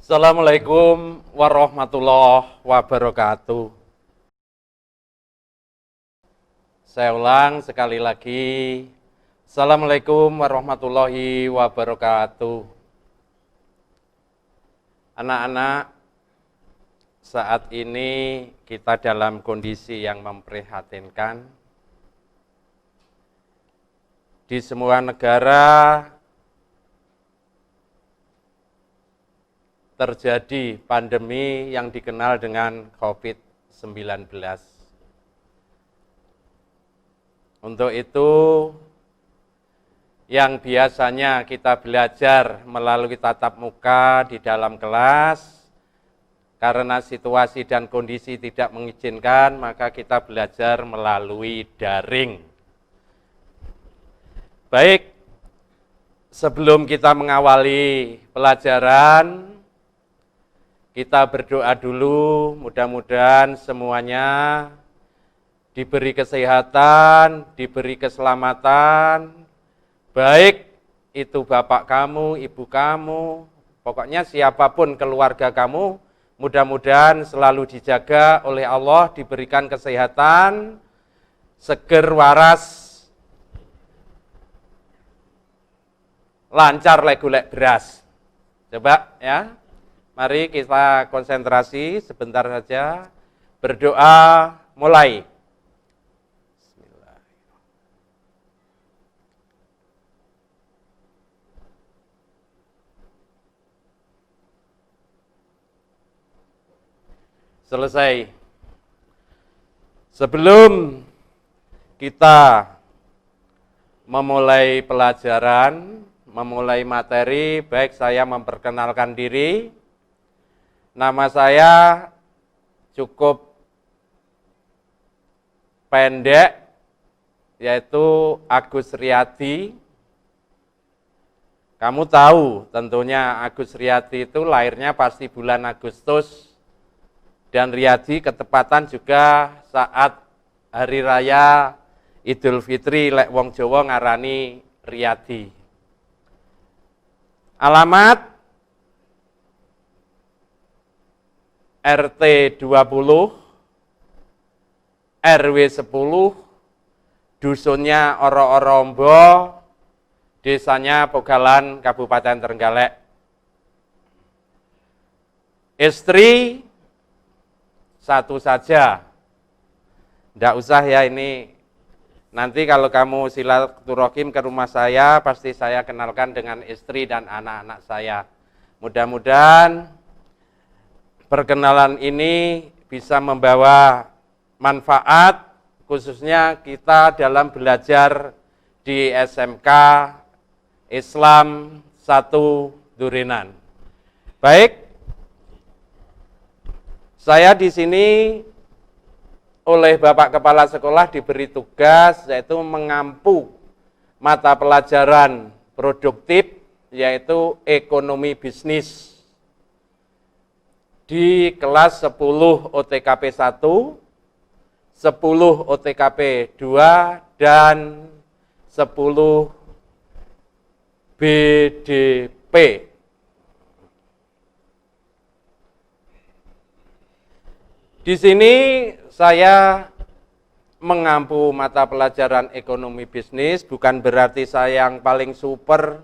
Assalamualaikum warahmatullahi wabarakatuh. Saya ulang sekali lagi. Assalamualaikum warahmatullahi wabarakatuh. Anak-anak, saat ini kita dalam kondisi yang memprihatinkan. Di semua negara terjadi pandemi yang dikenal dengan COVID-19. Untuk itu, yang biasanya kita belajar melalui tatap muka di dalam kelas, karena situasi dan kondisi tidak mengizinkan, maka kita belajar melalui daring. Baik, sebelum kita mengawali pelajaran, kita berdoa dulu, mudah-mudahan semuanya diberi kesehatan, diberi keselamatan, baik itu bapak kamu, ibu kamu, pokoknya siapapun keluarga kamu, mudah-mudahan selalu dijaga oleh Allah, diberikan kesehatan, seger waras, lancar legulek beras. Coba ya, mari kita konsentrasi sebentar saja, berdoa mulai. Selesai. Sebelum kita memulai pelajaran, memulai materi, baik saya memperkenalkan diri. Nama saya cukup pendek, yaitu Agus Riyadi. Kamu tahu tentunya Agus Riyadi itu lahirnya pasti bulan Agustus, dan Riyadi ketepatan juga saat hari raya Idul Fitri, lek wong Jawa ngarani Riyadi. Alamat RT 20, RW 10, dusunnya Oro-Orombo, desanya Pogalan, Kabupaten Trenggalek. Istri satu saja, ndak usah ya ini, nanti kalau kamu silaturahim ke rumah saya, pasti saya kenalkan dengan istri dan anak-anak saya. Mudah-mudahan perkenalan ini bisa membawa manfaat, khususnya kita dalam belajar di SMK Islam 1 Durenan. Baik, saya di sini oleh Bapak Kepala Sekolah diberi tugas yaitu mengampu mata pelajaran produktif, yaitu ekonomi bisnis di kelas 10 OTKP 1, 10 OTKP 2, dan 10 BDP. Di sini saya mengampu mata pelajaran ekonomi bisnis, bukan berarti saya yang paling super,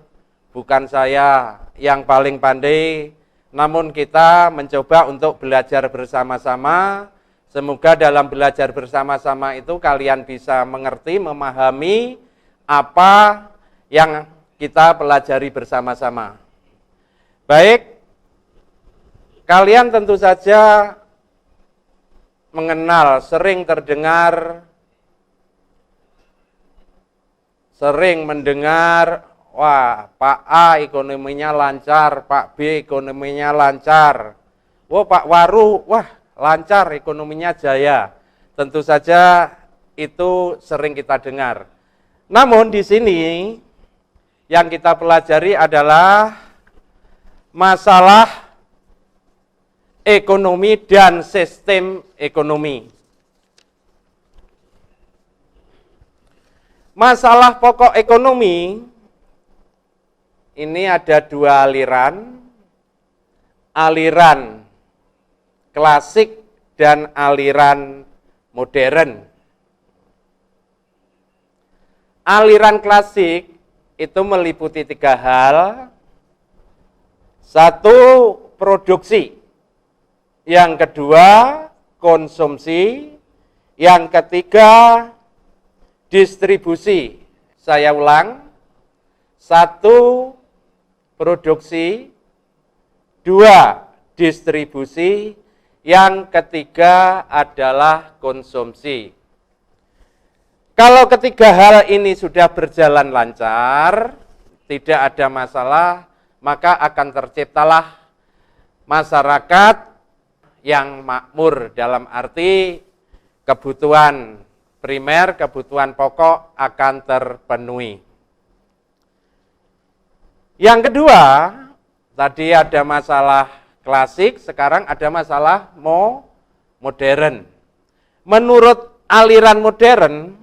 bukan saya yang paling pandai, namun kita mencoba untuk belajar bersama-sama. Semoga dalam belajar bersama-sama itu kalian bisa mengerti, memahami apa yang kita pelajari bersama-sama. Baik, kalian tentu saja mengenal, sering terdengar, sering mendengar, wah Pak A ekonominya lancar, Pak B ekonominya lancar, wah Pak Waru, wah lancar ekonominya jaya. Tentu saja itu sering kita dengar. Namun di sini yang kita pelajari adalah masalah ekonomi dan sistem ekonomi. Masalah pokok ekonomi ini ada dua aliran. aliran klasik dan aliran modern. Aliran klasik itu meliputi 3 hal. 1, produksi. Yang kedua, konsumsi. Yang ketiga, distribusi. Saya ulang. 1, produksi. 2, distribusi. Yang ketiga adalah konsumsi. Kalau ketiga hal ini sudah berjalan lancar, tidak ada masalah, maka akan terciptalah masyarakat yang makmur, dalam arti kebutuhan primer, kebutuhan pokok akan terpenuhi. Yang kedua, tadi ada masalah klasik, sekarang ada masalah modern. Menurut aliran modern,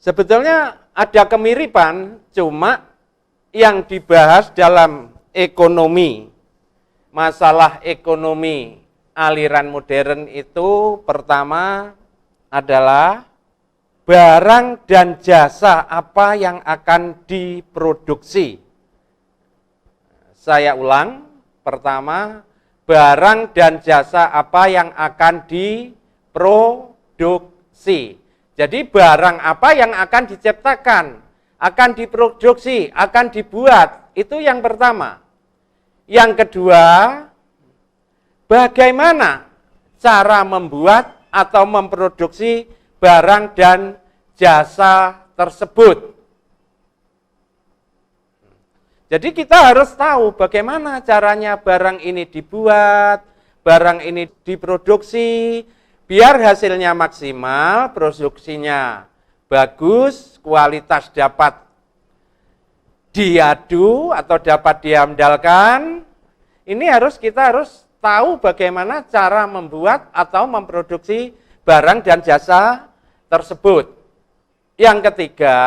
sebetulnya ada kemiripan, cuma yang dibahas dalam ekonomi, masalah ekonomi aliran modern itu pertama adalah barang dan jasa apa yang akan diproduksi. Saya ulang, pertama, barang dan jasa apa yang akan diproduksi. Jadi barang apa yang akan diciptakan, akan diproduksi, akan dibuat, itu yang pertama. Yang kedua, bagaimana cara membuat atau memproduksi barang dan jasa tersebut. Jadi kita harus tahu bagaimana caranya barang ini dibuat, barang ini diproduksi, biar hasilnya maksimal, produksinya bagus, kualitas dapat diadu atau dapat diandalkan. Ini kita harus tahu bagaimana cara membuat atau memproduksi barang dan jasa tersebut. Yang ketiga,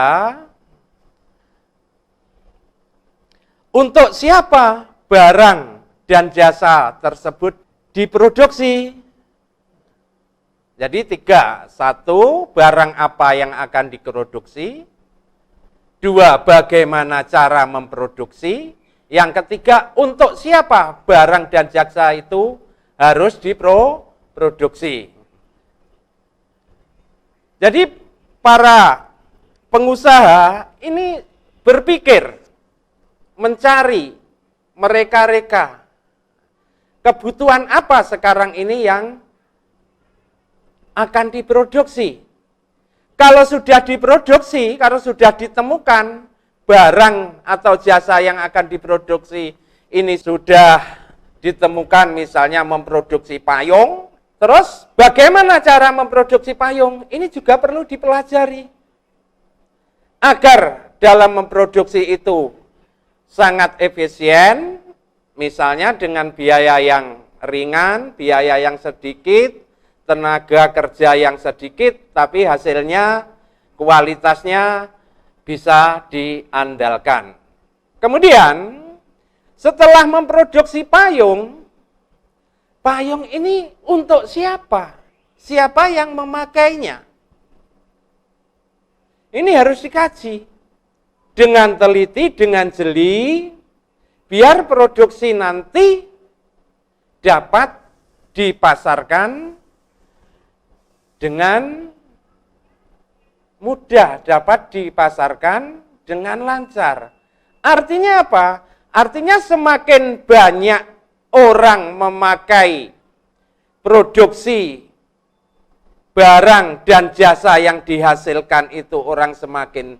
untuk siapa barang dan jasa tersebut diproduksi? Jadi 3, 1, barang apa yang akan diproduksi. 2, bagaimana cara memproduksi. Yang ketiga, untuk siapa barang dan jasa itu harus diproduksi. Jadi para pengusaha ini berpikir, mencari, mereka-reka kebutuhan apa sekarang ini yang akan diproduksi. Kalau sudah diproduksi, kalau sudah ditemukan barang atau jasa yang akan diproduksi ini sudah ditemukan, misalnya memproduksi payung, terus bagaimana cara memproduksi payung? Ini juga perlu dipelajari. Agar dalam memproduksi itu sangat efisien, misalnya dengan biaya yang ringan, biaya yang sedikit, tenaga kerja yang sedikit, tapi hasilnya, kualitasnya bisa diandalkan. Kemudian, setelah memproduksi payung, payung ini untuk siapa? Siapa yang memakainya? Ini harus dikaji dengan teliti, dengan jeli, biar produksi nanti dapat dipasarkan dengan mudah, dapat dipasarkan dengan lancar. Artinya apa? Artinya semakin banyak orang memakai produksi barang dan jasa yang dihasilkan itu, orang semakin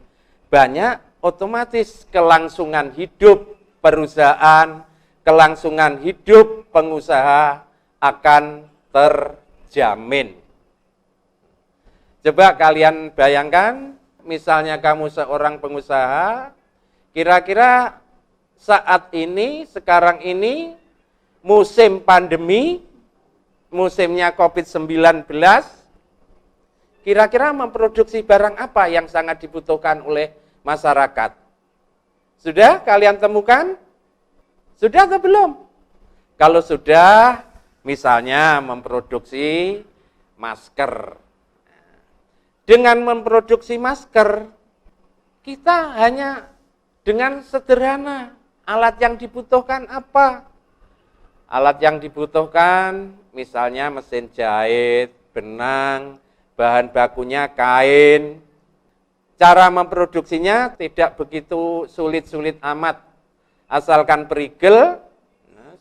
banyak, otomatis kelangsungan hidup perusahaan, kelangsungan hidup pengusaha akan terjamin. Coba kalian bayangkan, misalnya kamu seorang pengusaha, kira-kira saat ini, sekarang ini, musim pandemi, musimnya COVID-19, kira-kira memproduksi barang apa yang sangat dibutuhkan oleh masyarakat? Sudah kalian temukan? Sudah atau belum? Kalau sudah, misalnya memproduksi masker. Dengan memproduksi masker, kita hanya dengan sederhana. Alat yang dibutuhkan apa? Alat yang dibutuhkan misalnya mesin jahit, benang, bahan bakunya kain. Cara memproduksinya tidak begitu sulit-sulit amat. Asalkan perigel,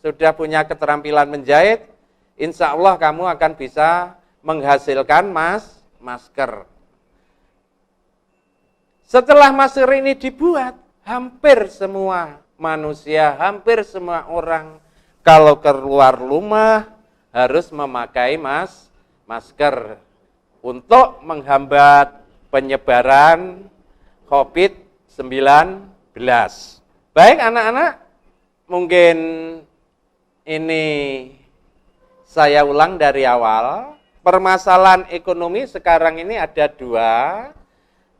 sudah punya keterampilan menjahit, insya Allah kamu akan bisa menghasilkan masker. Setelah masker ini dibuat, hampir semua manusia, hampir semua orang kalau keluar rumah harus memakai masker untuk menghambat penyebaran COVID-19. Baik anak-anak, mungkin ini saya ulang dari awal. Permasalahan ekonomi sekarang ini ada dua.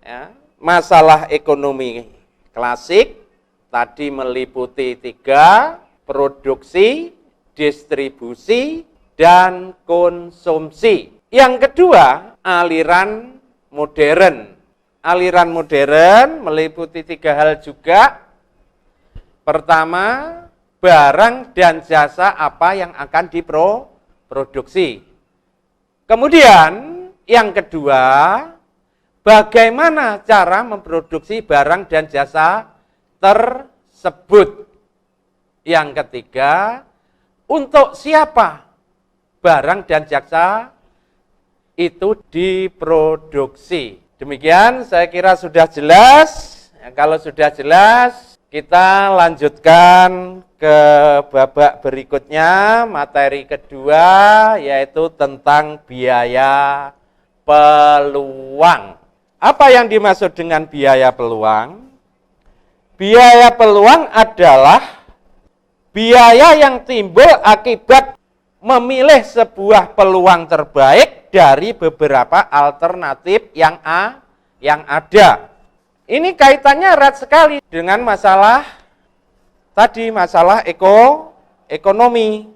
Ya. Masalah ekonomi klasik, tadi meliputi 3, produksi, distribusi, dan konsumsi. Yang kedua, aliran modern. Aliran modern meliputi 3 hal juga. Pertama, barang dan jasa apa yang akan diproduksi. Kemudian, yang kedua, bagaimana cara memproduksi barang dan jasa tersebut. Yang ketiga, untuk siapa barang dan jasa itu diproduksi. Demikian saya kira sudah jelas. Kalau sudah jelas, kita lanjutkan ke babak berikutnya, materi kedua, yaitu tentang biaya peluang. Apa yang dimaksud dengan biaya peluang? Biaya peluang adalah biaya yang timbul akibat memilih sebuah peluang terbaik dari beberapa alternatif yang ada. Ini kaitannya erat sekali dengan masalah tadi, masalah ekonomi.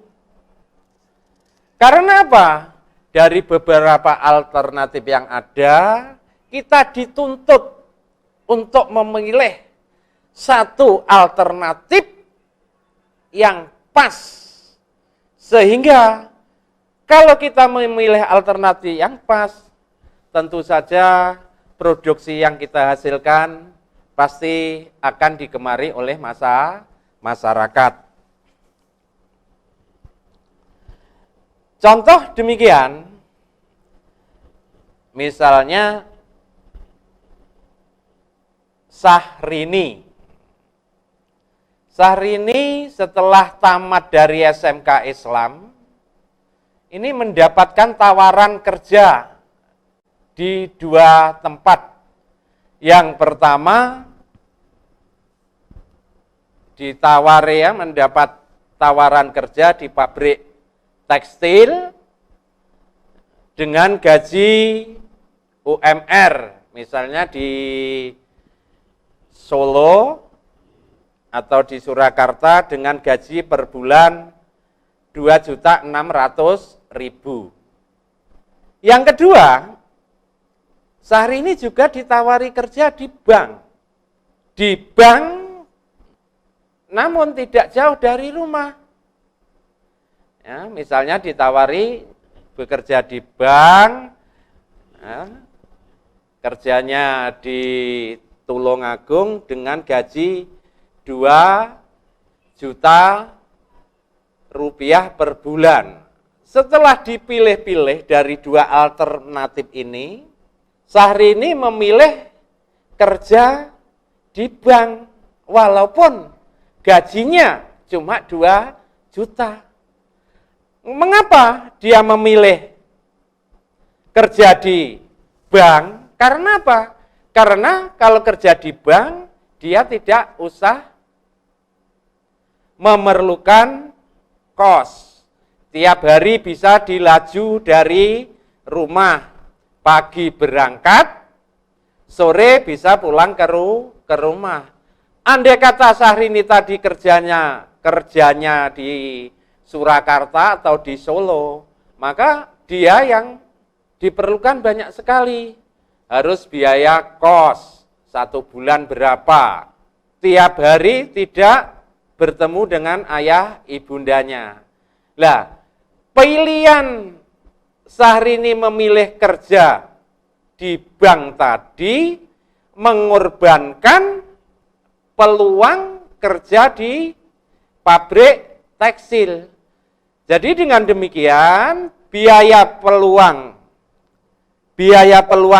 Karena apa? Dari beberapa alternatif yang ada, kita dituntut untuk memilih satu alternatif yang pas. Sehingga kalau kita memilih alternatif yang pas, tentu saja produksi yang kita hasilkan pasti akan digemari oleh masyarakat. Contoh demikian, misalnya Syahrini. Syahrini setelah tamat dari SMK Islam, ini mendapatkan tawaran kerja di 2 tempat. Yang pertama, ditawari mendapat tawaran kerja di pabrik tekstil dengan gaji UMR, misalnya di Solo atau di Surakarta dengan gaji per bulan 2.600.000. Yang kedua, Syahrini juga ditawari kerja di bank. Di bank, namun tidak jauh dari rumah. Ya, misalnya ditawari bekerja di bank, ya, kerjanya di Tulungagung dengan gaji 2 juta rupiah per bulan. Setelah dipilih-pilih dari 2 alternatif ini, Syahrini memilih kerja di bank walaupun gajinya cuma 2 juta. Mengapa dia memilih kerja di bank? Karena apa? Karena kalau kerja di bank, dia tidak usah memerlukan kos. Tiap hari bisa dilaju dari rumah. Pagi berangkat, sore bisa pulang ke rumah. andai kata Syahrini tadi kerjanya di Surakarta atau di Solo, maka dia yang diperlukan banyak sekali. Harus biaya kos, 1 bulan berapa, tiap hari tidak bertemu dengan ayah ibundanya. Lah, pilihan Syahrini memilih kerja di bank tadi mengorbankan peluang kerja di pabrik tekstil. Jadi dengan demikian biaya peluang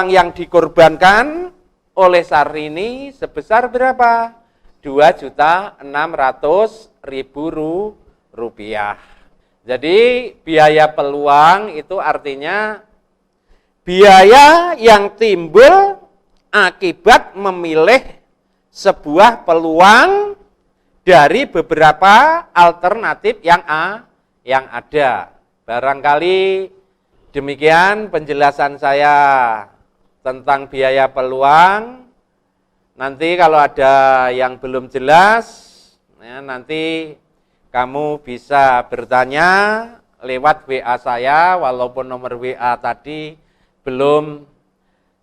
yang dikorbankan oleh Syahrini sebesar berapa? 2.600.000 rupiah. Jadi biaya peluang itu artinya biaya yang timbul akibat memilih sebuah peluang dari beberapa alternatif yang ada. Barangkali demikian penjelasan saya tentang biaya peluang. Nanti kalau ada yang belum jelas, ya, nanti kamu bisa bertanya lewat WA saya, walaupun nomor WA tadi belum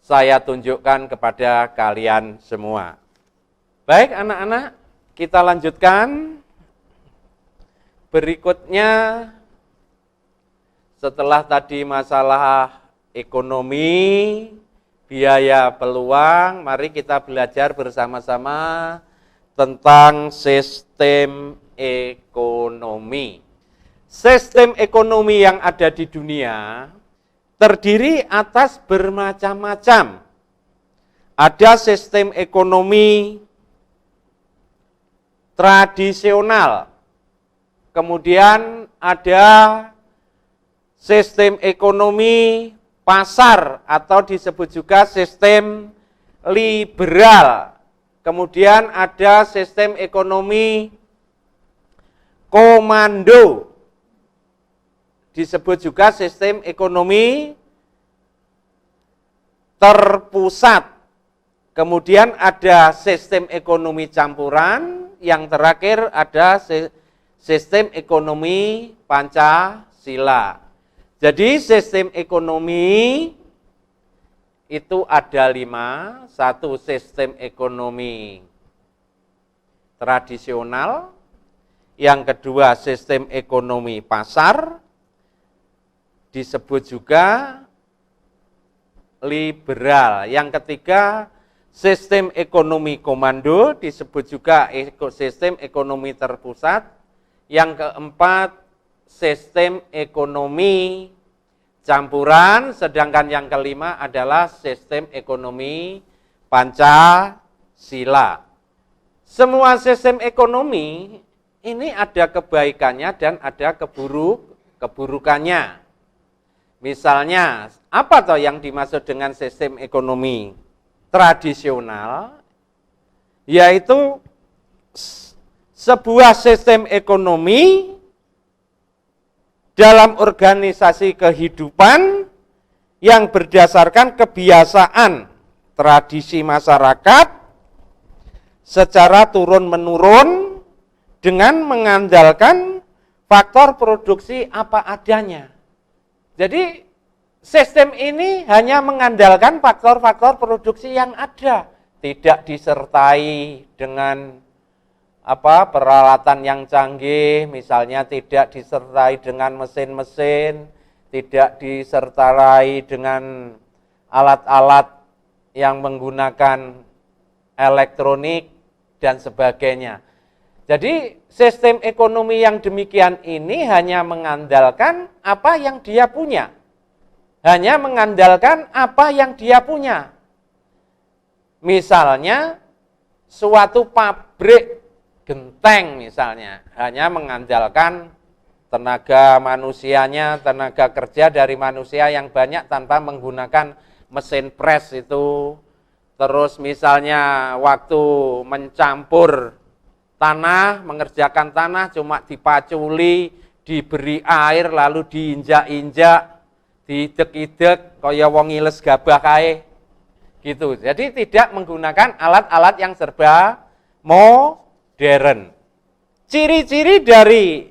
saya tunjukkan kepada kalian semua. Baik anak-anak, kita lanjutkan. Berikutnya, setelah tadi masalah ekonomi, biaya peluang, mari kita belajar bersama-sama tentang sistem ekonomi. Sistem ekonomi yang ada di dunia terdiri atas bermacam-macam. Ada sistem ekonomi tradisional, kemudian ada sistem ekonomi pasar atau disebut juga sistem liberal. Kemudian ada sistem ekonomi komando, disebut juga sistem ekonomi terpusat. Kemudian ada sistem ekonomi campuran, yang terakhir ada sistem ekonomi Pancasila. Jadi sistem ekonomi itu ada 5. 1 sistem ekonomi tradisional, yang kedua sistem ekonomi pasar, disebut juga liberal. Yang ketiga sistem ekonomi komando, disebut juga sistem ekonomi terpusat. Yang keempat sistem ekonomi campuran, sedangkan yang kelima adalah sistem ekonomi Pancasila. Semua sistem ekonomi ini ada kebaikannya dan ada keburukannya. Misalnya, apa toh yang dimaksud dengan sistem ekonomi tradisional? Yaitu sebuah sistem ekonomi dalam organisasi kehidupan yang berdasarkan kebiasaan tradisi masyarakat secara turun-menurun dengan mengandalkan faktor produksi apa adanya. Jadi sistem ini hanya mengandalkan faktor-faktor produksi yang ada, tidak disertai dengan peralatan yang canggih, misalnya tidak disertai dengan mesin-mesin, tidak disertai dengan alat-alat yang menggunakan elektronik dan sebagainya. Jadi sistem ekonomi yang demikian ini hanya mengandalkan apa yang dia punya. Hanya mengandalkan apa yang dia punya. Misalnya suatu pabrik genteng misalnya, hanya mengandalkan tenaga manusianya, tenaga kerja dari manusia yang banyak tanpa menggunakan mesin pres itu. Terus misalnya waktu mencampur tanah, mengerjakan tanah cuma dipaculi, diberi air lalu diinjak-injak, diidek-idek kaya wong ngiles gabah kae. Gitu. Jadi tidak menggunakan alat-alat yang serba modern. Ciri-ciri dari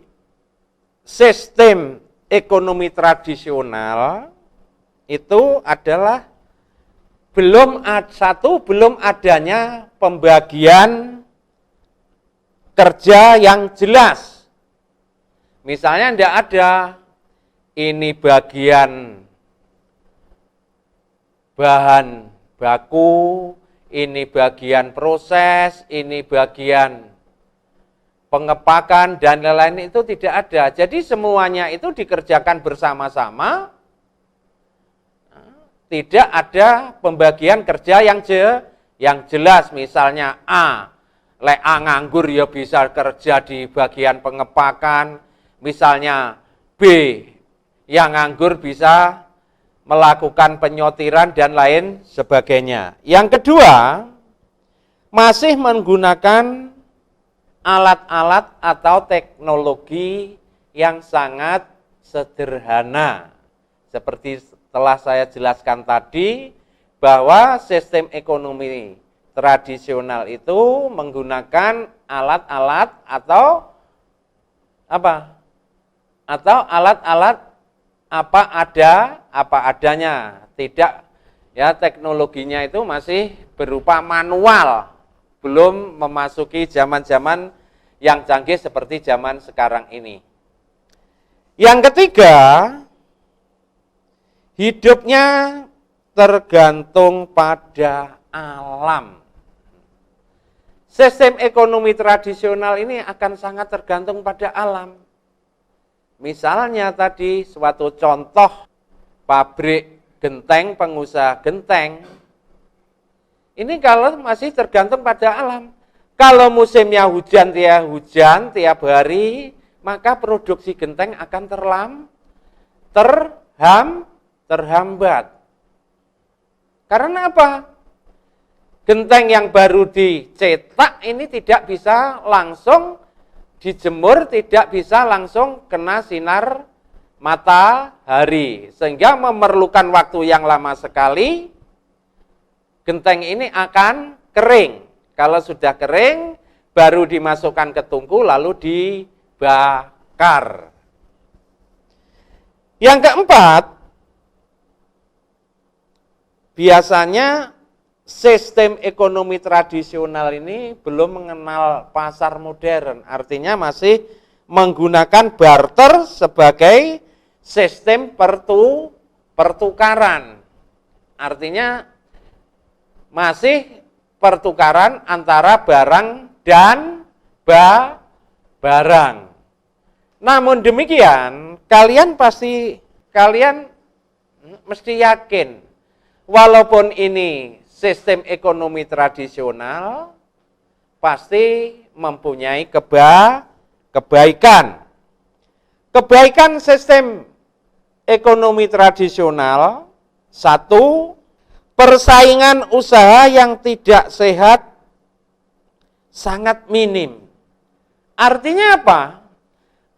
sistem ekonomi tradisional itu adalah belum adanya pembagian kerja yang jelas. Misalnya tidak ada ini bagian bahan baku, ini bagian proses, ini bagian pengepakan dan lain-lain, itu tidak ada. Jadi semuanya itu dikerjakan bersama-sama. Tidak ada pembagian kerja yang jelas. Misalnya A nganggur ya bisa kerja di bagian pengepakan. Misalnya B yang nganggur bisa melakukan penyortiran dan lain sebagainya. Yang kedua, masih menggunakan alat-alat atau teknologi yang sangat sederhana. Seperti telah saya jelaskan tadi, bahwa sistem ekonomi tradisional itu menggunakan alat-alat atau apa? Atau alat-alat apa adanya. Tidak, ya, teknologinya itu masih berupa manual, belum memasuki zaman-zaman yang canggih seperti zaman sekarang ini. Yang ketiga, hidupnya tergantung pada alam. Sistem ekonomi tradisional ini akan sangat tergantung pada alam. Misalnya tadi suatu contoh pabrik genteng, pengusaha genteng, ini kalau masih tergantung pada alam. Kalau musimnya hujan tiap hari, maka produksi genteng akan terhambat. Karena apa? Genteng yang baru dicetak ini tidak bisa langsung dijemur, tidak bisa langsung kena sinar matahari, sehingga memerlukan waktu yang lama sekali. Genteng ini akan kering. Kalau sudah kering, baru dimasukkan ke tungku lalu dibakar. Yang keempat, biasanya sistem ekonomi tradisional ini belum mengenal pasar modern, artinya masih menggunakan barter sebagai sistem pertukaran. Artinya masih pertukaran antara barang dan barang. Namun demikian, kalian mesti yakin, walaupun ini sistem ekonomi tradisional, pasti mempunyai kebaikan. Kebaikan sistem ekonomi tradisional, satu, persaingan usaha yang tidak sehat sangat minim. Artinya apa?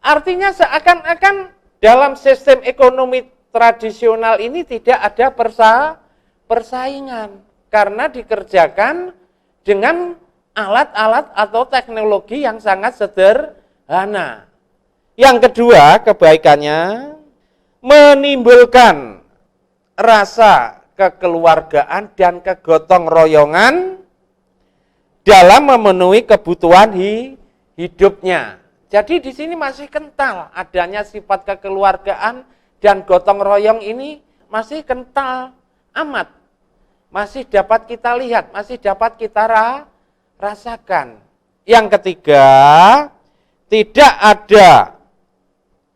Artinya seakan-akan dalam sistem ekonomi tradisional ini tidak ada persaingan, karena dikerjakan dengan alat-alat atau teknologi yang sangat sederhana. Yang kedua, kebaikannya menimbulkan rasa kekeluargaan dan kegotong royongan dalam memenuhi kebutuhan hidupnya. Jadi di sini masih kental adanya sifat kekeluargaan dan gotong royong ini, masih kental amat. Masih dapat kita lihat, masih dapat kita rasakan. Yang ketiga, tidak ada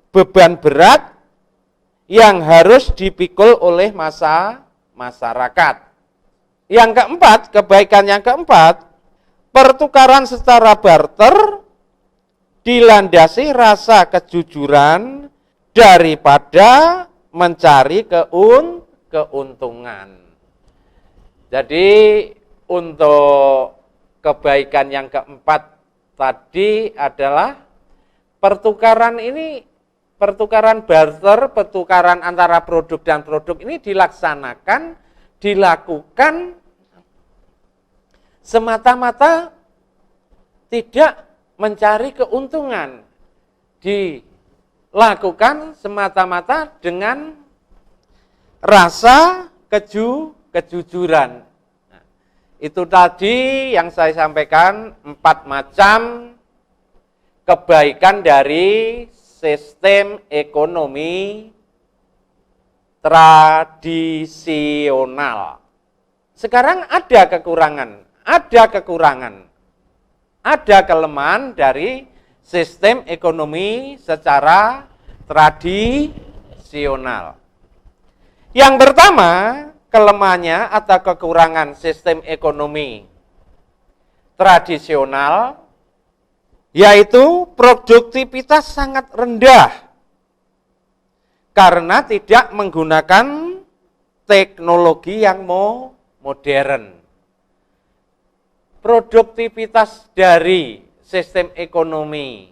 beban berat yang harus dipikul oleh masyarakat. Yang keempat, kebaikan yang keempat, pertukaran secara barter dilandasi rasa kejujuran daripada mencari keuntungan. Jadi untuk kebaikan yang keempat tadi adalah pertukaran ini, pertukaran barter, pertukaran antara produk dan produk ini dilakukan semata-mata tidak mencari keuntungan, dilakukan semata-mata dengan rasa kejujuran. Nah, itu tadi yang saya sampaikan, 4 macam kebaikan dari sistem ekonomi tradisional. Sekarang ada kekurangan, ada kelemahan dari sistem ekonomi secara tradisional. Yang pertama, kelemahannya atau kekurangan sistem ekonomi tradisional, yaitu produktivitas sangat rendah karena tidak menggunakan teknologi yang modern. Produktivitas dari sistem ekonomi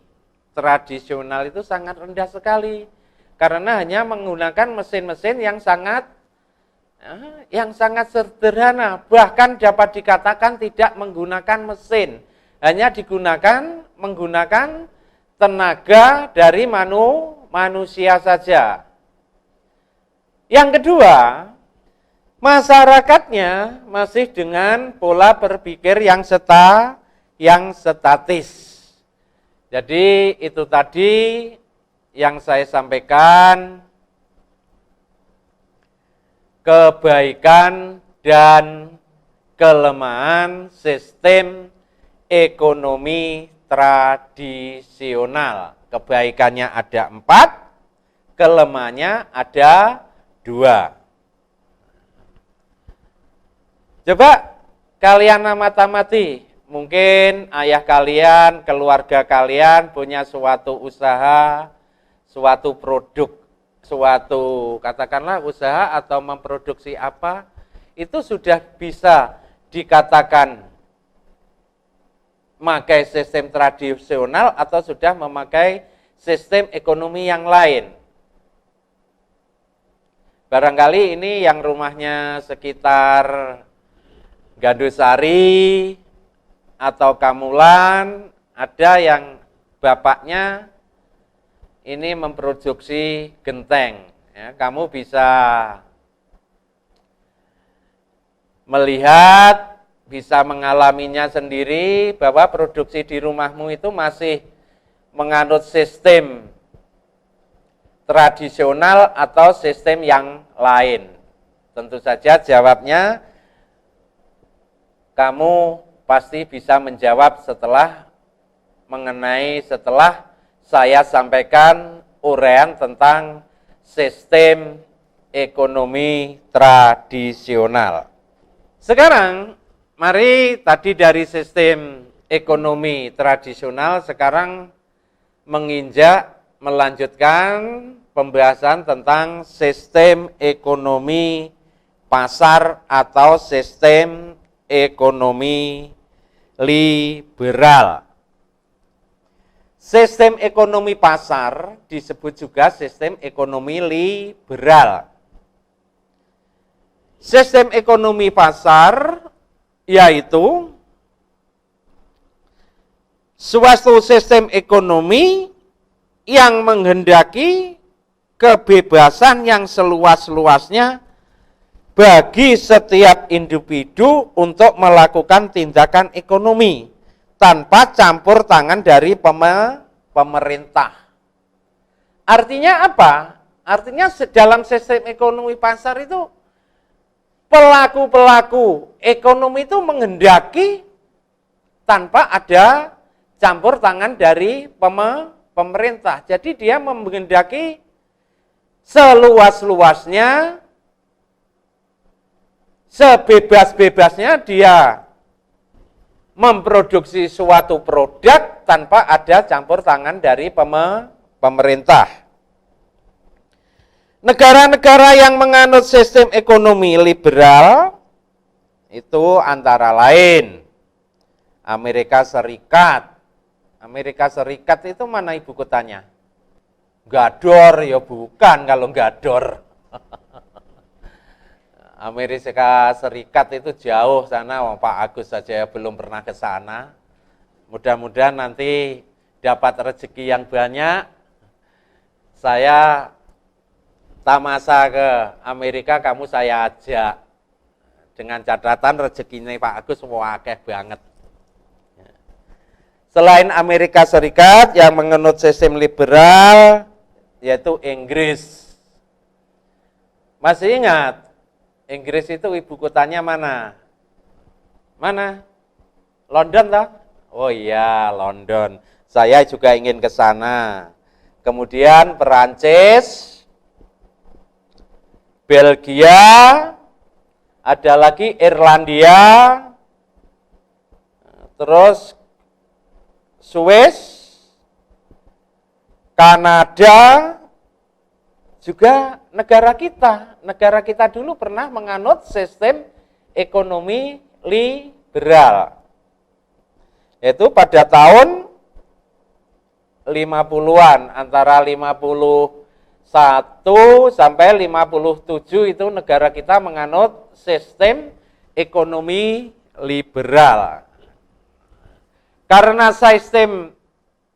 tradisional itu sangat rendah sekali karena hanya menggunakan mesin-mesin yang sangat sederhana, bahkan dapat dikatakan tidak menggunakan mesin, hanya menggunakan tenaga dari manusia saja. Yang kedua, masyarakatnya masih dengan pola berpikir yang statis. Jadi itu tadi yang saya sampaikan, kebaikan dan kelemahan sistem ekonomi tradisional. Kebaikannya ada 4, kelemahannya ada 2. Coba kalian amati, mungkin ayah kalian, keluarga kalian punya suatu usaha, suatu produk, suatu katakanlah usaha atau memproduksi apa, itu sudah bisa dikatakan memakai sistem tradisional atau sudah memakai sistem ekonomi yang lain. Barangkali ini yang rumahnya sekitar Gandusari atau Kamulan, ada yang bapaknya ini memproduksi genteng. Ya, kamu bisa melihat, bisa mengalaminya sendiri bahwa produksi di rumahmu itu masih menganut sistem tradisional atau sistem yang lain. Tentu saja jawabnya kamu pasti bisa menjawab setelah saya sampaikan uraian tentang sistem ekonomi tradisional. Sekarang, mari tadi dari sistem ekonomi tradisional, sekarang melanjutkan pembahasan tentang sistem ekonomi pasar atau sistem ekonomi liberal. Sistem ekonomi pasar disebut juga sistem ekonomi liberal. Sistem ekonomi pasar yaitu suatu sistem ekonomi yang menghendaki kebebasan yang seluas-luasnya bagi setiap individu untuk melakukan tindakan ekonomi tanpa campur tangan dari pemerintah. Artinya apa? Artinya dalam sistem ekonomi pasar itu pelaku-pelaku ekonomi itu menghendaki tanpa ada campur tangan dari pemerintah. Jadi dia menghendaki seluas-luasnya, sebebas-bebasnya dia memproduksi suatu produk tanpa ada campur tangan dari pemerintah. Negara-negara yang menganut sistem ekonomi liberal itu antara lain Amerika Serikat. Amerika Serikat itu mana ibu kotanya? Gador, ya bukan kalau Gador. Amerika Serikat itu jauh sana, Pak Agus saja belum pernah ke sana. Mudah-mudahan nanti dapat rezeki yang banyak. Saya tamasa ke Amerika, kamu saya ajak. Dengan catatan rezekinya Pak Agus wakeh banget. Selain Amerika Serikat yang menganut sistem liberal, yaitu Inggris. Masih ingat, Inggris itu ibu kotanya mana? Mana? London toh? Oh iya, London. Saya juga ingin ke sana. Kemudian Perancis, Belgia, ada lagi Irlandia, terus Swiss, Kanada, juga negara kita. Negara kita dulu pernah menganut sistem ekonomi liberal. Yaitu pada tahun 50-an, antara 51 sampai 57 itu negara kita menganut sistem ekonomi liberal. Karena sistem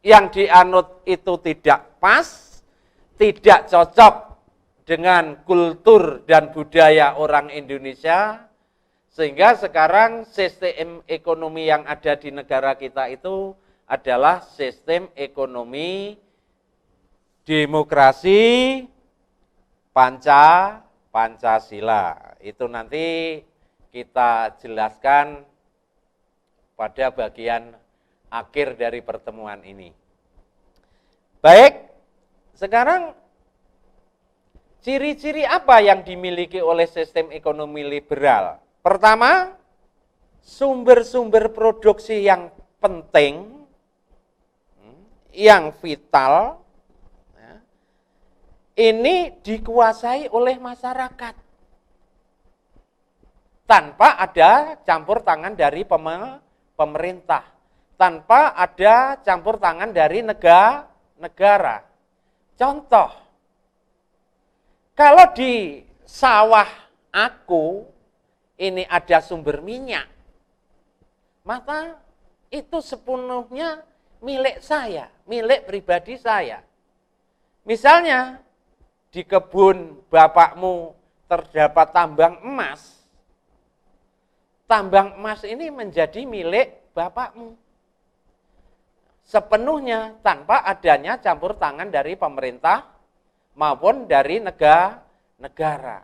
yang dianut itu tidak pas, tidak cocok dengan kultur dan budaya orang Indonesia, sehingga sekarang sistem ekonomi yang ada di negara kita itu adalah sistem ekonomi demokrasi Pancasila. Itu nanti kita jelaskan pada bagian akhir dari pertemuan ini. Baik, sekarang ciri-ciri apa yang dimiliki oleh sistem ekonomi liberal? Pertama, sumber-sumber produksi yang penting, yang vital, ini dikuasai oleh masyarakat tanpa ada campur tangan dari pemerintah, tanpa ada campur tangan dari negara. Contoh, kalau di sawah aku ini ada sumber minyak, maka itu sepenuhnya milik saya, milik pribadi saya. Misalnya, di kebun bapakmu terdapat tambang emas ini menjadi milik bapakmu. Sepenuhnya tanpa adanya campur tangan dari pemerintah maupun dari negara.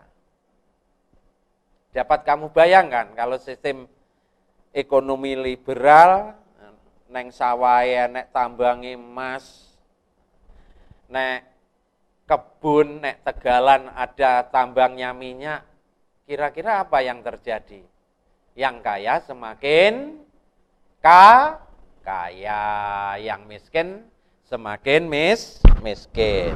Dapat kamu bayangkan kalau sistem ekonomi liberal, neng sawaya, nek tambangi emas, nek kebun, nek tegalan ada tambangnya minyak, kira-kira apa yang terjadi? Yang kaya semakin kaya, yang miskin semakin miskin.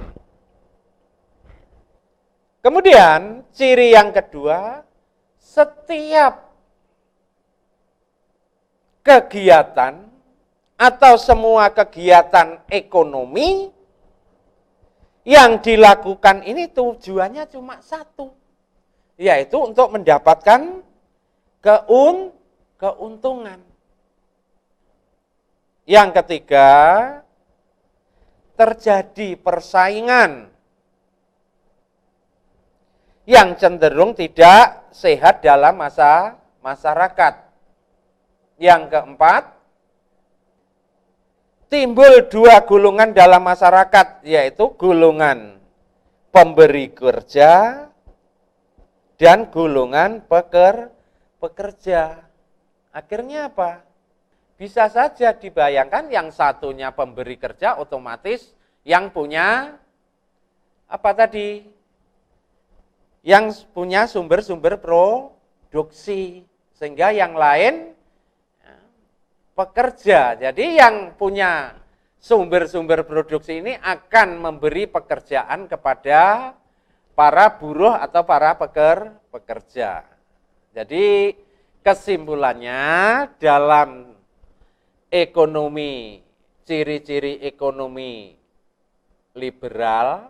Kemudian ciri yang kedua, setiap kegiatan atau semua kegiatan ekonomi yang dilakukan ini tujuannya cuma satu, yaitu untuk mendapatkan keuntungan. Yang ketiga, terjadi persaingan yang cenderung tidak sehat dalam masyarakat. Yang keempat, timbul dua golongan dalam masyarakat, yaitu golongan pemberi kerja dan golongan pekerja. Akhirnya apa? Bisa saja dibayangkan yang satunya pemberi kerja, otomatis yang punya apa tadi? Yang punya sumber-sumber produksi, sehingga yang lain pekerja. Jadi yang punya sumber-sumber produksi ini akan memberi pekerjaan kepada para buruh atau para pekerja. Jadi kesimpulannya dalam ekonomi, ciri-ciri ekonomi liberal,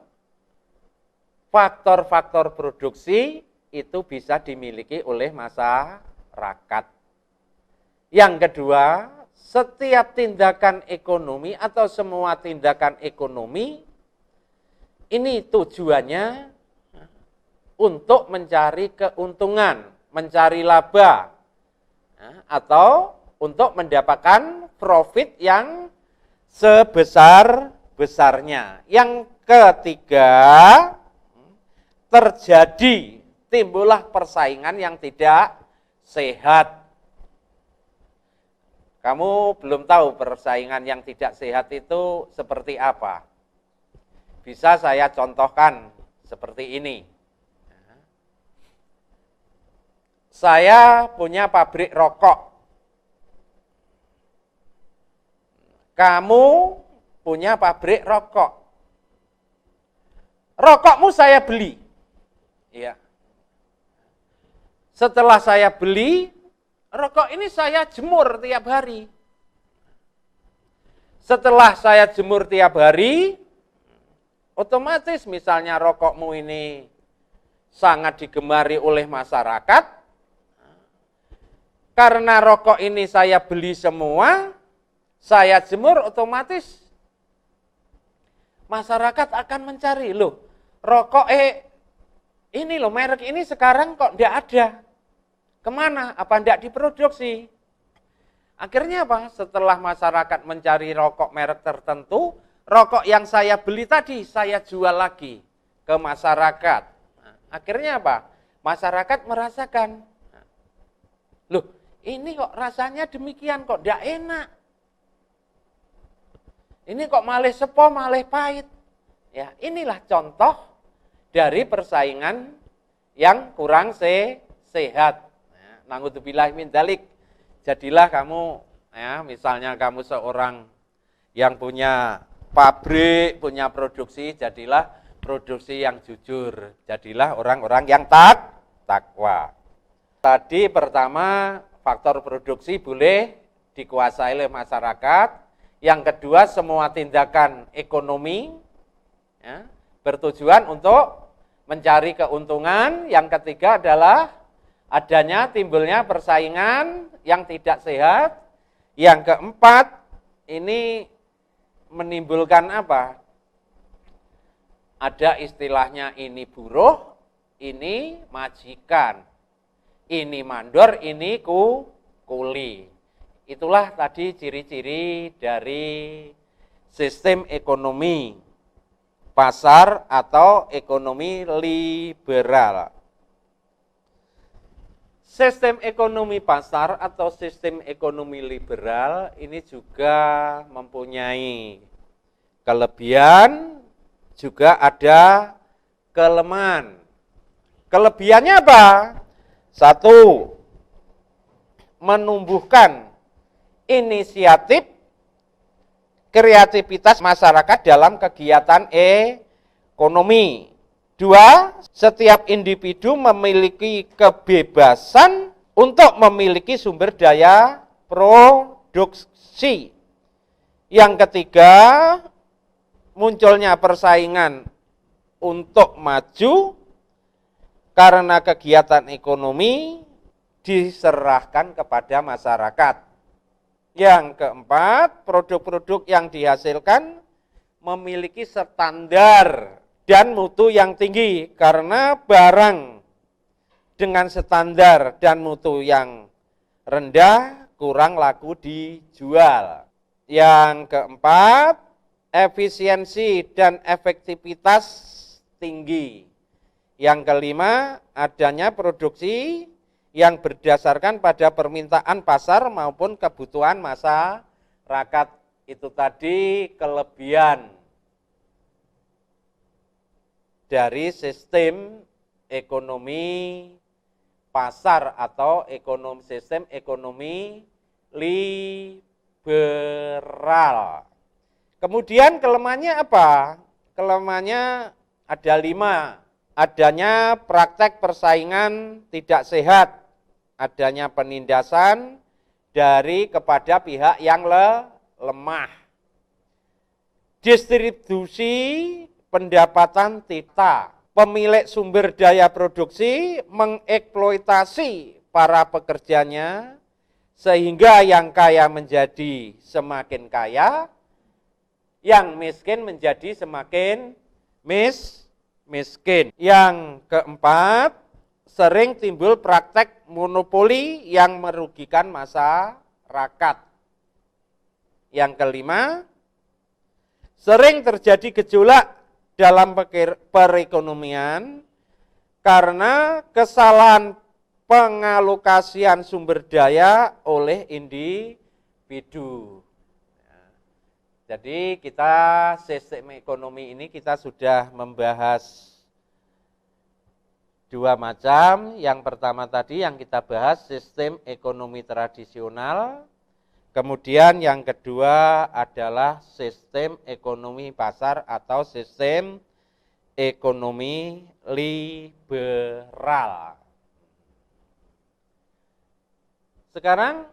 faktor-faktor produksi itu bisa dimiliki oleh masyarakat. Yang kedua, setiap tindakan ekonomi atau semua tindakan ekonomi ini tujuannya untuk mencari keuntungan, mencari laba, atau untuk mendapatkan profit yang sebesar-besarnya. Yang ketiga, terjadi timbullah persaingan yang tidak sehat. Kamu belum tahu persaingan yang tidak sehat itu seperti apa. Bisa saya contohkan seperti ini. Saya punya pabrik rokok. Kamu punya pabrik rokok. Rokokmu saya beli. Ya. Setelah saya beli, rokok ini saya jemur tiap hari. Setelah saya jemur tiap hari, otomatis misalnya rokokmu ini sangat digemari oleh masyarakat. Karena rokok ini saya beli semua, saya jemur, otomatis masyarakat akan mencari, loh, rokok ini loh, merek ini sekarang kok tidak ada. Kemana? Apa tidak diproduksi? Akhirnya apa? Setelah masyarakat mencari rokok merek tertentu, rokok yang saya beli tadi saya jual lagi ke masyarakat. Nah, akhirnya apa? Masyarakat merasakan, loh, ini kok rasanya demikian, kok tidak enak. Ini kok malih sepo, malih pahit. Ya, inilah contoh dari persaingan yang kurang sehat. Na'udzubillah min dzalik. Jadilah kamu, ya, misalnya kamu seorang yang punya pabrik, punya produksi, jadilah produksi yang jujur. Jadilah orang-orang yang takwa. Tadi pertama, faktor produksi boleh dikuasai oleh masyarakat. Yang kedua, semua tindakan ekonomi, ya, bertujuan untuk mencari keuntungan. Yang ketiga adalah adanya timbulnya persaingan yang tidak sehat. Yang keempat, ini menimbulkan apa? Ada istilahnya, ini buruh, ini majikan, ini mandor, ini kuli. Itulah tadi ciri-ciri dari sistem ekonomi pasar atau ekonomi liberal. Sistem ekonomi pasar atau sistem ekonomi liberal ini juga mempunyai kelebihan, juga ada kelemahan. Kelebihannya apa? Satu, menumbuhkan inisiatif, kreativitas masyarakat dalam kegiatan ekonomi. Dua, setiap individu memiliki kebebasan untuk memiliki sumber daya produksi. Yang ketiga, munculnya persaingan untuk maju karena kegiatan ekonomi diserahkan kepada masyarakat. Yang keempat, produk-produk yang dihasilkan memiliki standar dan mutu yang tinggi, karena barang dengan standar dan mutu yang rendah kurang laku dijual. Yang keempat, efisiensi dan efektivitas tinggi. Yang kelima, adanya produksi yang berdasarkan pada permintaan pasar maupun kebutuhan masyarakat. Itu tadi kelebihan dari sistem ekonomi pasar atau sistem ekonomi liberal. Kemudian kelemahannya apa? Kelemahannya ada 5. Adanya praktek persaingan tidak sehat, adanya penindasan dari kepada pihak yang lemah, distribusi pendapatan tidak, pemilik sumber daya produksi mengeksploitasi para pekerjanya sehingga yang kaya menjadi semakin kaya, yang miskin menjadi semakin miskin. Yang keempat, sering timbul praktek monopoli yang merugikan masyarakat. Yang kelima, sering terjadi gejolak dalam perekonomian karena kesalahan pengalokasian sumber daya oleh individu. Jadi kita sistem ekonomi ini kita sudah membahas dua macam. Yang pertama tadi yang kita bahas sistem ekonomi tradisional. Kemudian yang kedua adalah sistem ekonomi pasar atau sistem ekonomi liberal. Sekarang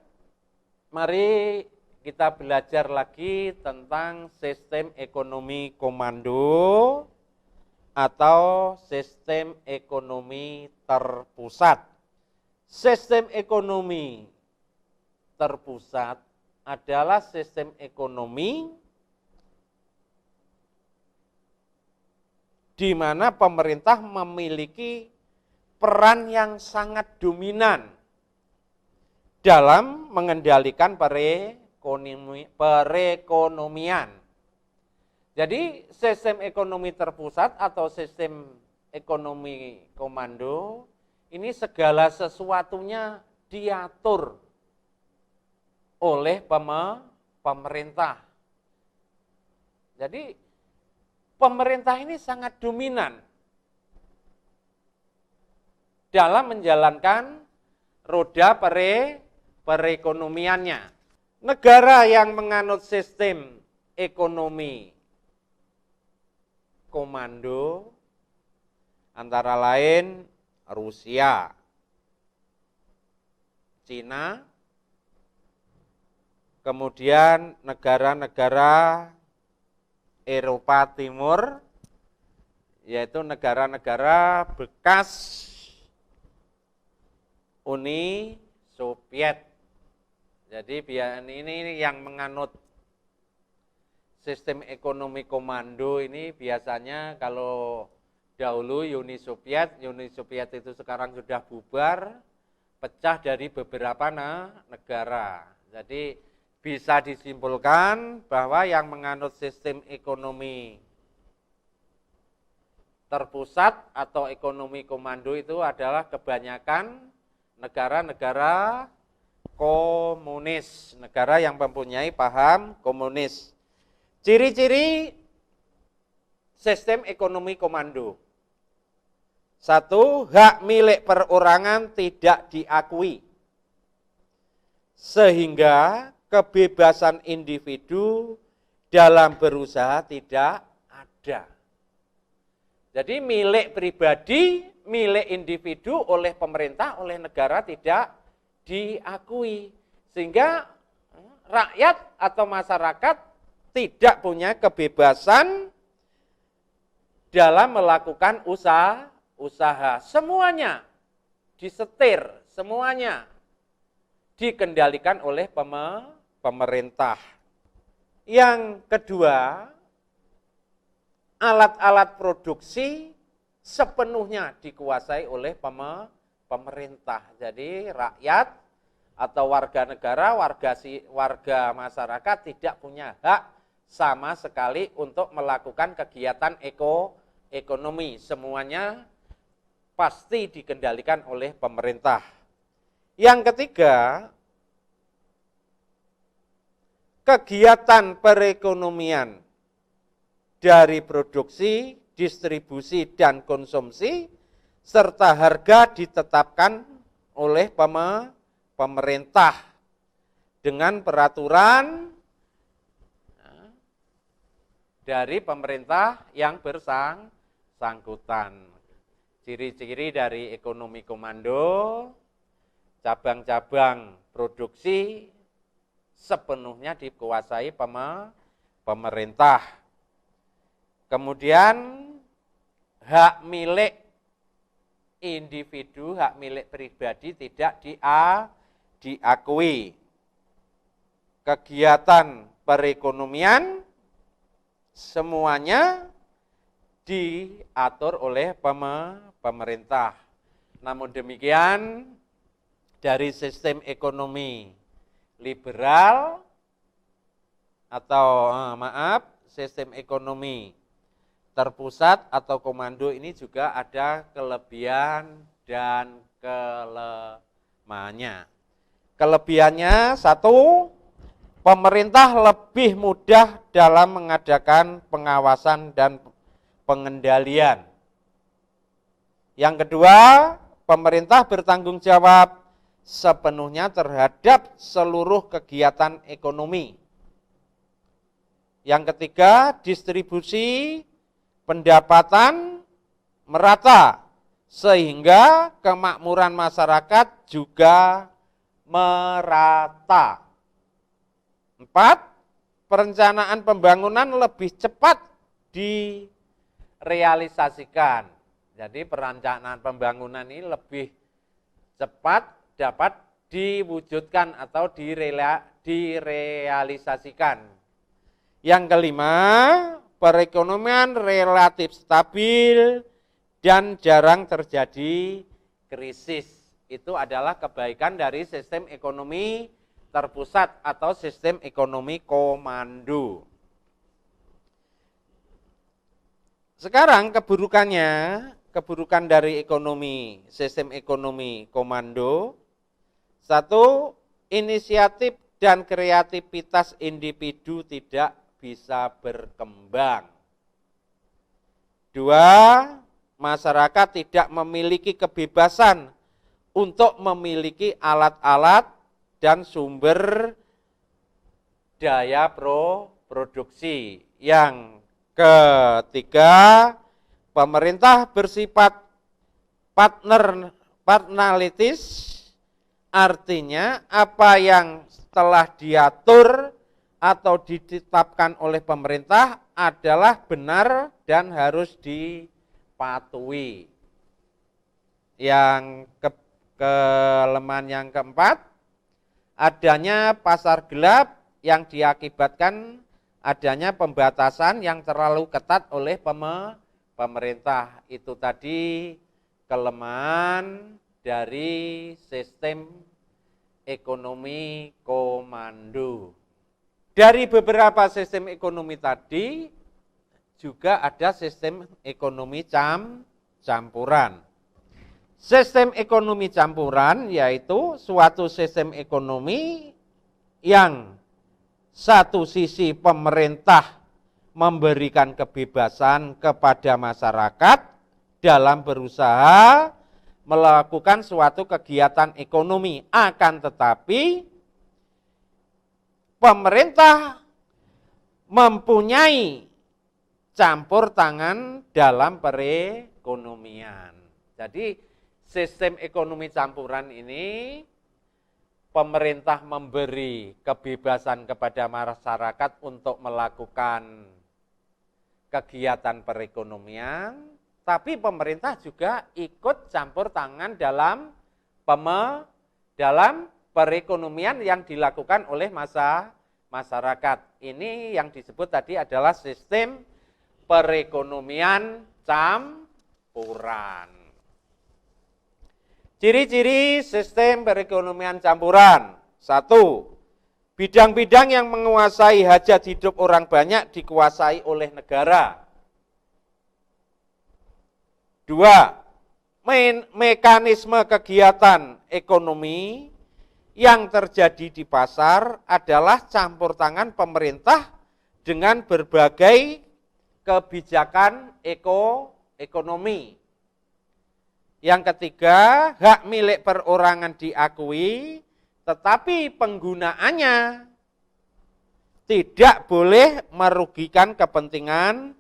mari kita belajar lagi tentang sistem ekonomi komando atau sistem ekonomi terpusat. Sistem ekonomi terpusat adalah sistem ekonomi di mana pemerintah memiliki peran yang sangat dominan dalam mengendalikan perekonomian. Jadi sistem ekonomi terpusat atau sistem ekonomi komando ini segala sesuatunya diatur oleh pemerintah. Jadi pemerintah ini sangat dominan dalam menjalankan roda perekonomiannya. Negara yang menganut sistem ekonomi komando antara lain Rusia, Cina, kemudian negara-negara Eropa Timur, yaitu negara-negara bekas Uni Soviet. Jadi ini yang menganut sistem ekonomi komando ini biasanya kalau dahulu Uni Soviet itu sekarang sudah bubar, pecah dari beberapa negara. Jadi bisa disimpulkan bahwa yang menganut sistem ekonomi terpusat atau ekonomi komando itu adalah kebanyakan negara-negara komunis, negara yang mempunyai paham komunis. Ciri-ciri sistem ekonomi komando. 1. Hak milik perorangan tidak diakui, sehingga kebebasan individu dalam berusaha tidak ada. Jadi milik pribadi, milik individu oleh pemerintah, oleh negara tidak diakui. Sehingga rakyat atau masyarakat tidak punya kebebasan dalam melakukan usaha. Semuanya disetir, semuanya dikendalikan oleh pemerintah. Yang kedua, alat-alat produksi sepenuhnya dikuasai oleh pemerintah. Jadi rakyat atau warga negara, warga masyarakat tidak punya hak sama sekali untuk melakukan kegiatan ekonomi. Semuanya pasti dikendalikan oleh pemerintah. Yang ketiga, kegiatan perekonomian dari produksi, distribusi, dan konsumsi, serta harga ditetapkan oleh pemerintah dengan peraturan dari pemerintah yang bersangkutan. Ciri-ciri dari ekonomi komando, cabang-cabang produksi sepenuhnya dikuasai pemerintah. Kemudian hak milik individu, hak milik pribadi tidak diakui. Kegiatan perekonomian semuanya diatur oleh pemerintah. Namun demikian, dari sistem ekonomi liberal atau sistem ekonomi terpusat atau komando ini juga ada kelebihan dan kelemahannya. Kelebihannya satu, pemerintah lebih mudah dalam mengadakan pengawasan dan pengendalian. Yang kedua, pemerintah bertanggung jawab sepenuhnya terhadap seluruh kegiatan ekonomi. Yang ketiga, distribusi pendapatan merata sehingga kemakmuran masyarakat juga merata. 4. Perencanaan pembangunan lebih cepat direalisasikan. Jadi perencanaan pembangunan ini lebih cepat dapat diwujudkan atau direalisasikan. Yang kelima, perekonomian relatif stabil dan jarang terjadi krisis. Itu adalah kebaikan dari sistem ekonomi terpusat atau sistem ekonomi komando. Sekarang keburukan dari sistem ekonomi komando. Satu, inisiatif dan kreativitas individu tidak bisa berkembang. 2, masyarakat tidak memiliki kebebasan untuk memiliki alat-alat dan sumber daya produksi. Yang ketiga, pemerintah bersifat paternalistis, artinya apa yang telah diatur atau ditetapkan oleh pemerintah adalah benar dan harus dipatuhi. Yang kelemahan yang keempat, adanya pasar gelap yang diakibatkan adanya pembatasan yang terlalu ketat oleh pemerintah. Itu tadi kelemahan dari sistem ekonomi komando. Dari beberapa sistem ekonomi tadi juga ada sistem ekonomi campuran. Sistem ekonomi campuran yaitu suatu sistem ekonomi yang satu sisi pemerintah memberikan kebebasan kepada masyarakat dalam berusaha melakukan suatu kegiatan ekonomi, akan tetapi pemerintah mempunyai campur tangan dalam perekonomian. Jadi sistem ekonomi campuran ini pemerintah memberi kebebasan kepada masyarakat untuk melakukan kegiatan perekonomian, tapi pemerintah juga ikut campur tangan dalam perekonomian yang dilakukan oleh masyarakat. Ini yang disebut tadi adalah sistem perekonomian campuran. Ciri-ciri sistem perekonomian campuran. 1. Bidang-bidang yang menguasai hajat hidup orang banyak dikuasai oleh negara. 2. Mekanisme kegiatan ekonomi yang terjadi di pasar adalah campur tangan pemerintah dengan berbagai kebijakan ekonomi. Yang ketiga, hak milik perorangan diakui, tetapi penggunaannya tidak boleh merugikan kepentingan,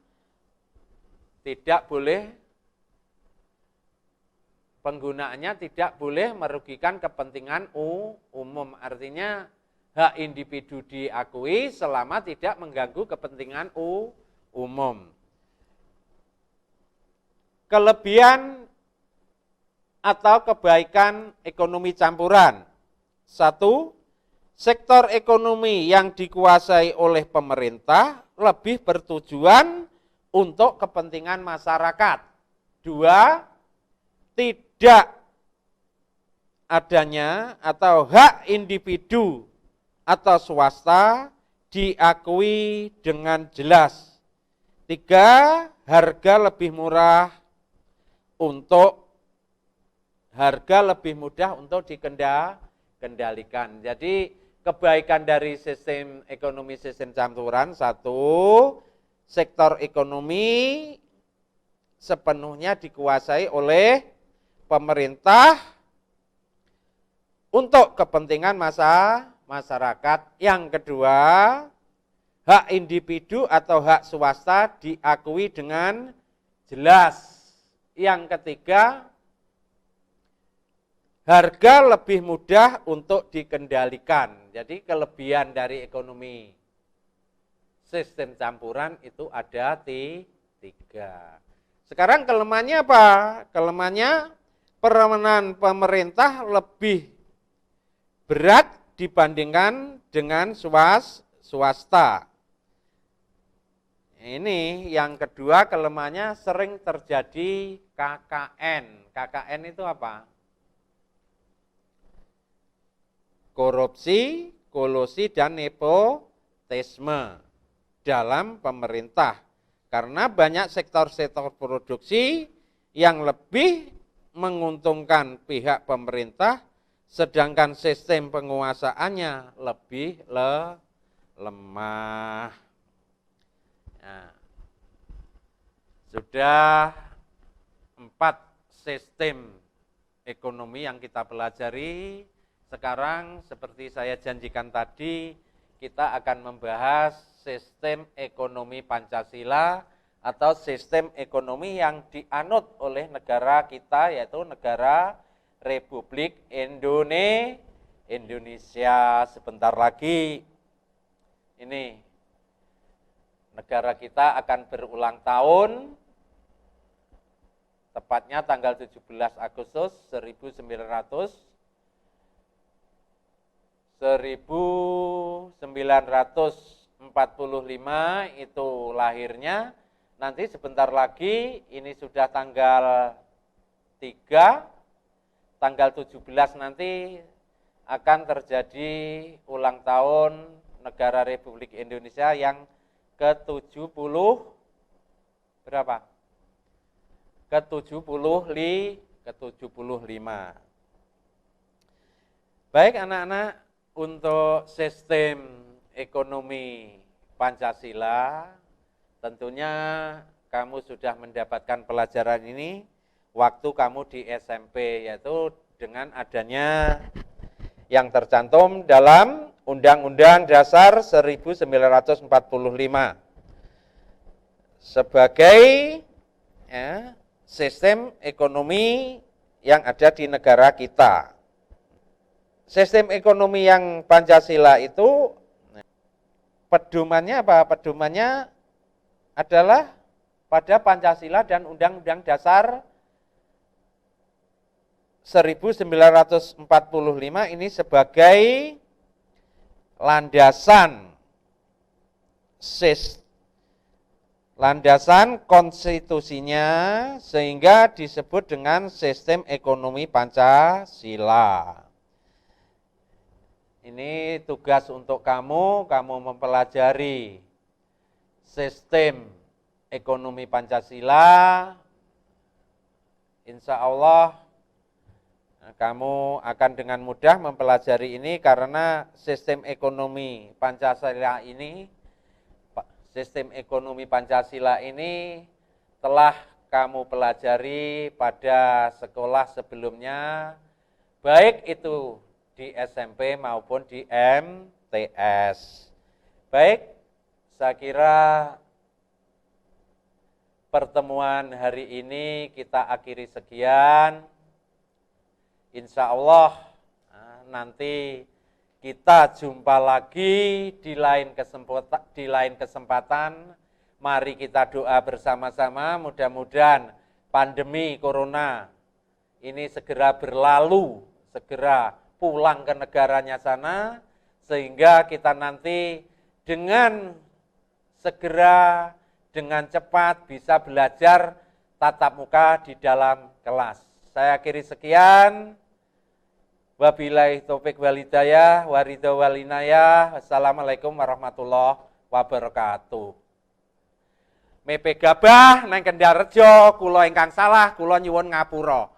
penggunaannya tidak boleh merugikan kepentingan umum. Artinya hak individu diakui selama tidak mengganggu kepentingan umum. Kelebihan atau kebaikan ekonomi campuran. Satu, sektor ekonomi yang dikuasai oleh pemerintah lebih bertujuan untuk kepentingan masyarakat. Dua, tidak adanya atau hak individu atau swasta diakui dengan jelas. Tiga, harga lebih mudah untuk dikendalikan. Jadi kebaikan dari sistem ekonomi sistem campuran, satu, sektor ekonomi sepenuhnya dikuasai oleh pemerintah untuk kepentingan masyarakat. Yang kedua, hak individu atau hak swasta diakui dengan jelas. Yang ketiga, harga lebih mudah untuk dikendalikan. Jadi kelebihan dari ekonomi sistem campuran itu ada tiga. Sekarang kelemahannya apa? Kelemahannya peranan pemerintah lebih berat dibandingkan dengan swasta. Ini yang kedua, kelemahannya sering terjadi KKN. KKN itu apa? Korupsi, kolusi, dan nepotisme dalam pemerintah. Karena banyak sektor-sektor produksi yang lebih menguntungkan pihak pemerintah, sedangkan sistem penguasaannya lebih lemah. Nah, sudah 4 sistem ekonomi yang kita pelajari. Sekarang seperti saya janjikan tadi, kita akan membahas sistem ekonomi Pancasila atau sistem ekonomi yang dianut oleh negara kita, yaitu negara Republik Indonesia. Sebentar lagi ini negara kita akan berulang tahun, tepatnya tanggal 17 Agustus 1945 itu lahirnya. Nanti sebentar lagi, ini sudah tanggal 3, tanggal 17 nanti akan terjadi ulang tahun negara Republik Indonesia yang ke-70 berapa? Ke-75. Baik anak-anak, untuk sistem ekonomi Pancasila, tentunya kamu sudah mendapatkan pelajaran ini waktu kamu di SMP, yaitu dengan adanya yang tercantum dalam Undang-Undang Dasar 1945 sebagai sistem ekonomi yang ada di negara kita. Sistem ekonomi yang Pancasila itu pedomannya apa? Pedomannya adalah pada Pancasila dan Undang-Undang Dasar 1945 ini sebagai landasan konstitusinya, sehingga disebut dengan sistem ekonomi Pancasila. Ini tugas untuk kamu mempelajari sistem ekonomi Pancasila. Insya Allah kamu akan dengan mudah mempelajari ini, karena sistem ekonomi Pancasila ini telah kamu pelajari pada sekolah sebelumnya, baik itu di SMP maupun di MTS. Baik, saya kira pertemuan hari ini kita akhiri sekian. Insya Allah nanti kita jumpa lagi di lain kesempatan. Mari kita doa bersama-sama, mudah-mudahan pandemi corona ini segera berlalu, segera pulang ke negaranya sana, sehingga kita nanti dengan segera, dengan cepat bisa belajar tatap muka di dalam kelas. Saya akhiri sekian. Wabillahi taufik wal hidayah, waridha wal inayah. Wassalamualaikum warahmatullahi wabarakatuh. Mepe gabah nang Kendharreja, kula ingkang salah, kula nyuwun ngapura.